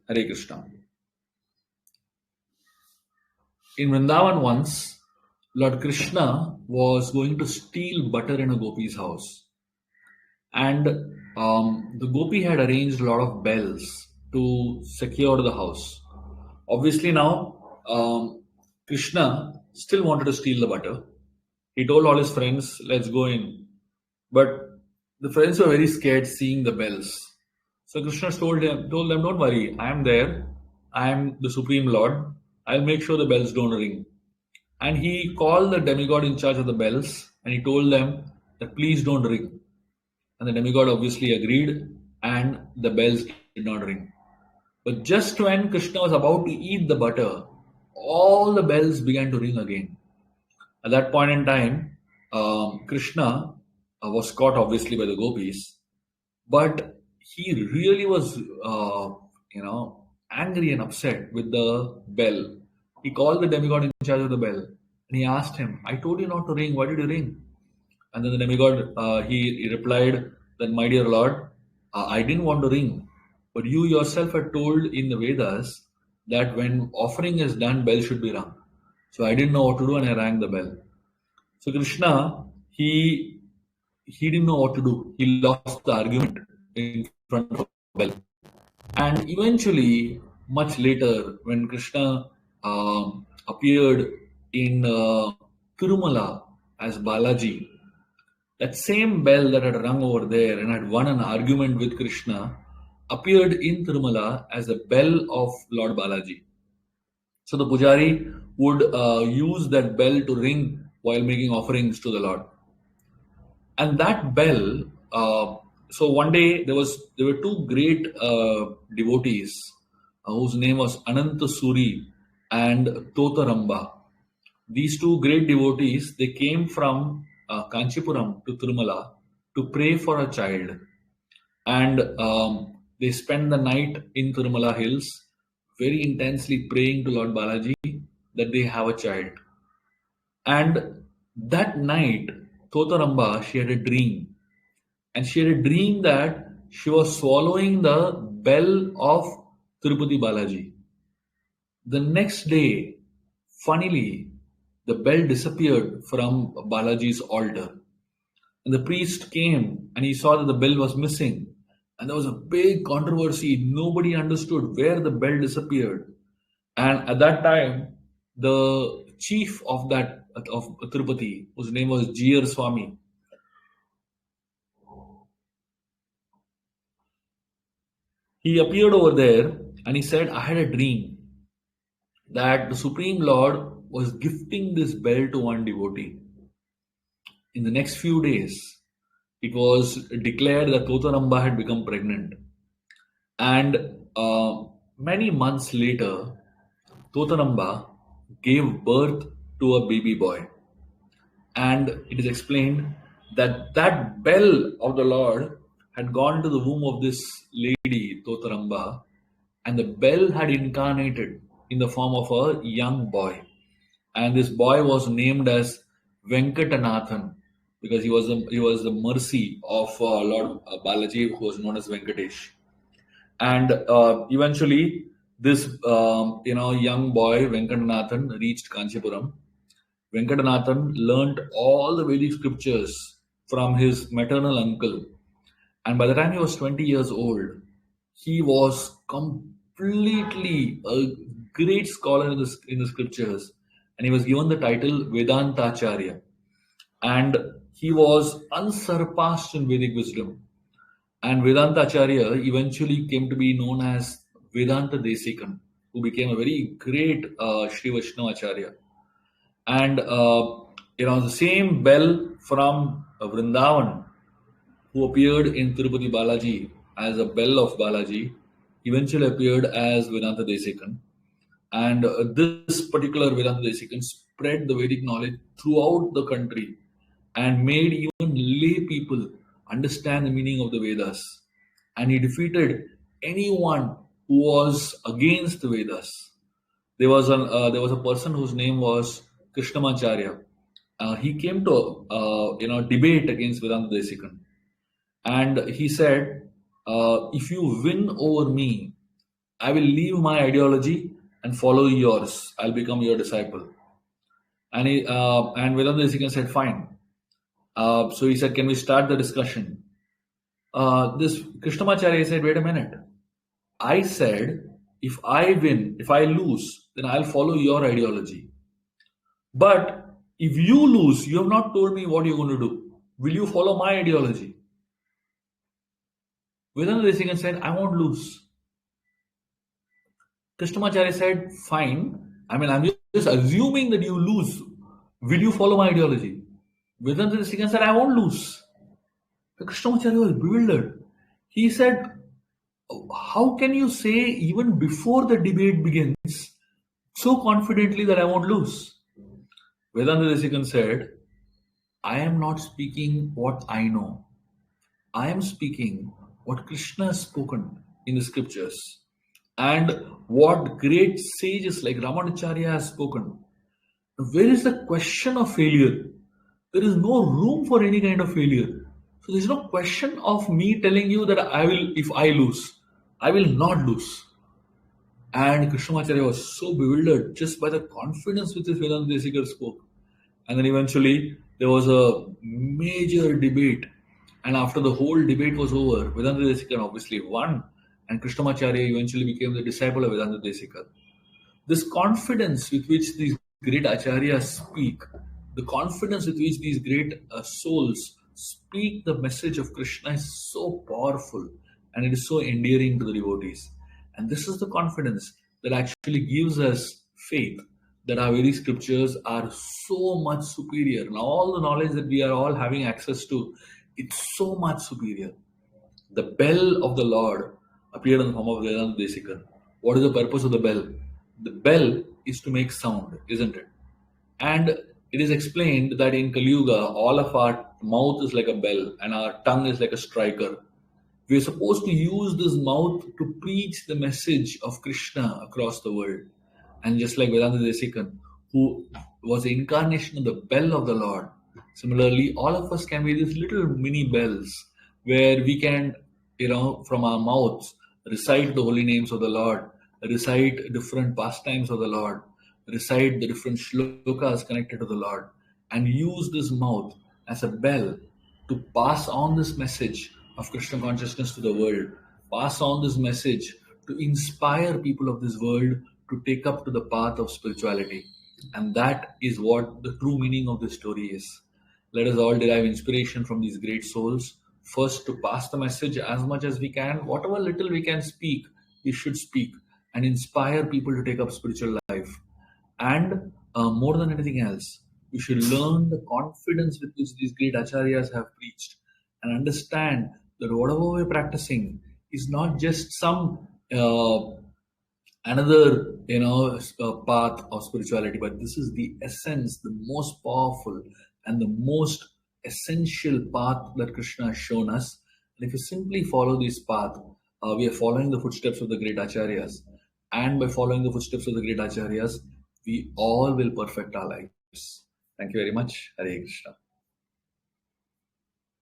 Hare Krishna. In Vrindavan once, Lord Krishna was going to steal butter in a gopi's house. And the gopi had arranged a lot of bells to secure the house. Obviously, now Krishna still wanted to steal the butter. He told all his friends, "Let's go in." But the friends were very scared seeing the bells. So Krishna told them, "Don't worry, I am there. I am the Supreme Lord. I'll make sure the bells don't ring." And he called the demigod in charge of the bells and he told them that please don't ring. And the demigod obviously agreed and the bells did not ring. But just when Krishna was about to eat the butter, all the bells began to ring again. At that point in time, Krishna was caught obviously by the gopis, but he really was, angry and upset with the bell. He called the demigod in charge of the bell and he asked him, "I told you not to ring. Why did you ring?" And then the demigod he replied that, "My dear Lord, I didn't want to ring, but you yourself had told in the Vedas that when offering is done, bell should be rung. So I didn't know what to do and I rang the bell." So Krishna, he didn't know what to do. He lost the argument in front of the bell. And eventually, much later, when Krishna appeared in Tirumala as Balaji, that same bell that had rung over there and had won an argument with Krishna appeared in Tirumala as a bell of Lord Balaji. So the pujari would use that bell to ring while making offerings to the Lord. And that bell, so one day there were two great devotees whose name was Ananta Suri and Totaramba. These two great devotees, they came from Kanchipuram to Tirumala to pray for a child. And they spent the night in Tirumala hills very intensely praying to Lord Balaji that they have a child. And that night, Totaramba, she had a dream. And she had a dream that she was swallowing the bell of Tirupati Balaji. The next day, funnily, the bell disappeared from Balaji's altar. And the priest came and he saw that the bell was missing. And there was a big controversy. Nobody understood where the bell disappeared. And at that time, the chief of Tirupati, whose name was Jir Swami, he appeared over there and he said, "I had a dream that the Supreme Lord was gifting this bell to one devotee. In the next few days, it was declared that Totaramba had become pregnant. And many months later, Totaramba gave birth to a baby boy. And it is explained that that bell of the Lord had gone to the womb of this lady, Totaramba, and the bell had incarnated in the form of a young boy. And this boy was named as Venkatanathan because he was the mercy of Lord Balaji, who was known as Venkatesh. And eventually, this young boy Venkatanathan reached Kanchipuram. Venkatanathan learnt all the Vedic scriptures from his maternal uncle, and by the time he was 20 years old, he was completely a great scholar in the scriptures, and he was given the title Vedantacharya. And he was unsurpassed in Vedic wisdom. And Vedantacharya eventually came to be known as Vedanta Desikan, who became a very great Sri Vaishnavacharya. And the same bell from Vrindavan, who appeared in Tirupati Balaji as a bell of Balaji, eventually appeared as Vedanta Desikan. And this particular Vedanta Desikan spread the Vedic knowledge throughout the country and made even lay people understand the meaning of the Vedas. And he defeated anyone who was against the Vedas. There was a person whose name was Krishnamacharya. He came to debate against Vedanta Desikan, and he said, "If you win over me, I will leave my ideology and follow yours. I'll become your disciple. And Vedanta Desikan said, fine. So he said, can we start the discussion? This Krishnamacharya said, wait a minute. I said, if I win, if I lose, then I'll follow your ideology. But if you lose, you have not told me what you're going to do. Will you follow my ideology? Vedanta Desikan said, I won't lose. Krishnamacharya said, fine. I mean, I'm just assuming that you lose. Will you follow my ideology? Vedanta Desikan said, I won't lose. The Krishnamacharya was bewildered. He said, how can you say even before the debate begins so confidently that I won't lose? Vedanta Desikan said, I am not speaking what I know. I am speaking what Krishna has spoken in the scriptures and what great sages like Ramanacharya has spoken. Where is the question of failure? There is no room for any kind of failure. So there is no question of me telling you that I will, if I lose, I will not lose. And Krishnamacharya was so bewildered just by the confidence with which Vedanta Desikar spoke. And then eventually there was a major debate. And after the whole debate was over, Vedanta Desikar obviously won. And Krishnamacharya eventually became the disciple of Vedanta Desikar. This confidence with which these great acharyas speak, the confidence with which these great souls speak the message of Krishna is so powerful and it is so endearing to the devotees. And this is the confidence that actually gives us faith that our very scriptures are so much superior. And all the knowledge that we are all having access to, it's so much superior. The bell of the Lord appeared in the form of Vedanta Desikan. What is the purpose of the bell? The bell is to make sound, isn't it? And it is explained that in Kali Yuga, all of our mouth is like a bell and our tongue is like a striker. We are supposed to use this mouth to preach the message of Krishna across the world. And just like Vedanta Desikan, who was the incarnation of the bell of the Lord, similarly, all of us can be these little mini bells where we can, from our mouths, recite the holy names of the Lord, recite different pastimes of the Lord, recite the different shlokas connected to the Lord, and use this mouth as a bell to pass on this message of Krishna consciousness to the world, pass on this message to inspire people of this world to take up to the path of spirituality. And that is what the true meaning of this story is. Let us all derive inspiration from these great souls. First, to pass the message as much as we can, whatever little we can speak, we should speak and inspire people to take up spiritual life. And more than anything else, we should learn the confidence with which these great acharyas have preached and understand that whatever we're practicing is not just some another path of spirituality, but this is the essence, the most powerful and the most essential path that Krishna has shown us. And if we simply follow this path, we are following the footsteps of the great acharyas, and by following the footsteps of the great acharyas, we all will perfect our lives. Thank you very much. Hare Krishna.